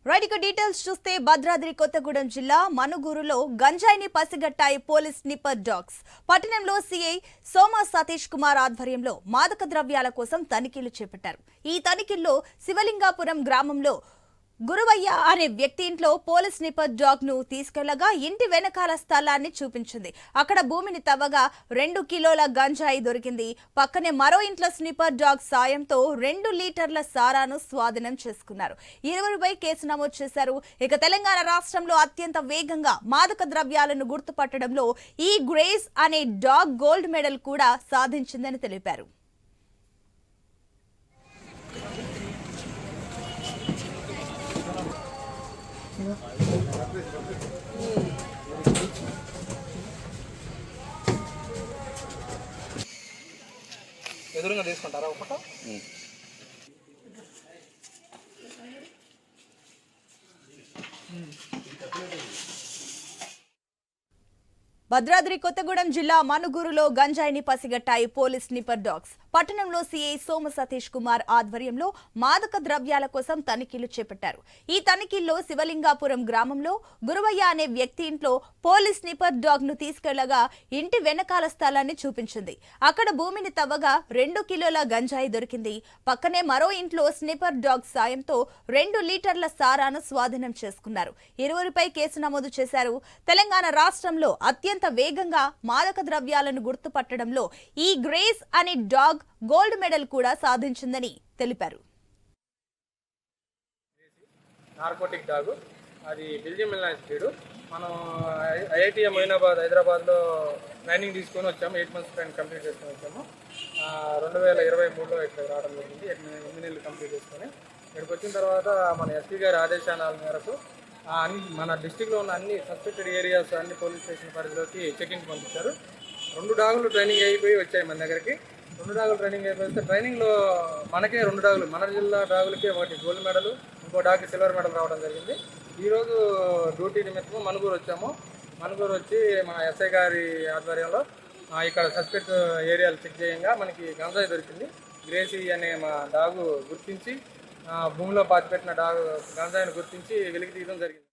Right ఇక details చూస్తే భద్రాద్రి కొత్తగూడెం జిల్లా మనుగూరులో గంజాయిని పసిగట్టాయి పోలీస్ స్నిపర్ డాగ్స్. పట్టణంలో సీఐ సోమ సతీష్ కుమార్ ఆధ్వర్యంలో మాదక ద్రవ్యాల కోసం తనిఖీలు చేపట్టారు. ఈ తనిఖీల్లో శివలింగాపురం గ్రామంలో గురువయ్య అనే వ్యక్తి ఇంట్లో పోలీస్ స్నిపర్ డాగ్ ను తీసుకెళ్లగా ఇంటి వెనకాల స్థలాన్ని చూపించింది. అక్కడ భూమిని తవ్వగా 2 కిలోల గంజాయి దొరికింది. పక్కనే మరో ఇంట్లో స్నిపర్ డాగ్ సాయంతో 2 లీటర్ల సారాను స్వాధీనం చేసుకున్నారు. ఇరువురిపై కేసు నమోదు చేశారు. ఇక తెలంగాణ రాష్ట్రంలో అత్యంత వేగంగా మాదక ద్రవ్యాలను గుర్తుపట్టడంలో ఈ గ్రేస్ అనే డాగ్ గోల్డ్ మెడల్ కూడా సాధించిందని తెలిపారు. ఎదురుగా తీసుకుంటారా ఒక ఫోటో? భద్రాద్రి కొత్తగూడెం జిల్లా మనుగూరులో గంజాయిని పసిగట్టాయి పోలీస్ స్నిపర్ డాగ్స్. పట్టణంలో సీఐ సోమ సతీష్ కుమార్ ఆధ్వర్యంలో మాదక ద్రవ్యాల కోసం తనిఖీలు చేపట్టారు. ఈ తనిఖీల్లో శివలింగాపురం గ్రామంలో గురువయ్య అనే వ్యక్తి ఇంట్లో పోలీస్ స్నిపర్ డాగ్ ను తీసుకెళ్లగా ఇంటి వెనకాల స్థలాన్ని చూపించింది. అక్కడ భూమిని తవ్వగా 2 కిలోల గంజాయి దొరికింది. పక్కనే మరో ఇంట్లో స్నిపర్ డాగ్ సాయంతో 2 లీటర్ల సారాను స్వాధీనం చేసుకున్నారు. ఇరువురిపై కేసు నమోదు చేశారు. తెలంగాణ రాష్ట్రంలో అత్యంత వేగంగా మాదక ద్రవ్యాలను గుర్తుపట్టడంలో ఈ గ్రేస్ అనే డాగ్ గోల్డ్ మెడల్ కూడా సాధించిందని తెలిపారు. నార్కోటిక్ డాగ్, అది బెల్జియం మిల్నాయిస్ బ్రీడ్. మనం ఐఐటిఎం మొయినాబాద్ హైదరాబాద్లో ట్రైనింగ్ తీసుకొని వచ్చాము. 8 మంత్స్ ట్రైనింగ్ కంప్లీట్ చేసుకొని వచ్చాము. 2023లో ఇక్కడ రావడం జరిగింది. 8 నెలలు కంప్లీట్ చేసుకొని ఇక్కడికి వచ్చిన తర్వాత మన ఎస్పీ గారి ఆదేశాల మేరకు మన డిస్టిక్లో ఉన్న అన్ని సస్పెక్టెడ్ ఏరియాస్ అన్ని పోలీస్ స్టేషన్ పరిధిలోకి చెకింగ్ పంపించారు. 2 డాగులు ట్రైనింగ్ అయిపోయి వచ్చాయి మన దగ్గరికి. 2 డాగులు ట్రైనింగ్ అయిపోతే ట్రైనింగ్లో మనకే 2 డాగులు, మన జిల్లా డాగులకి ఒకటి గోల్డ్ మెడల్, ఇంకో డాగ్కి సిల్వర్ మెడల్ రావడం జరిగింది. ఈరోజు డ్యూటీ నిమిత్తము మనుగూరు వచ్చాము. మనుగూరు వచ్చి మన ఎస్ఐ గారి ఆధ్వర్యంలో ఇక్కడ సస్పెక్ట్ ఏరియాలు చెక్ చేయంగా మనకి గంజాయి దొరికింది. గ్రేసీ అనే మా డాగు గుర్తించి భూమిలో పాతిపెట్టిన డాగు గంజాయిని గుర్తించి వెలికి తీయడం జరిగింది.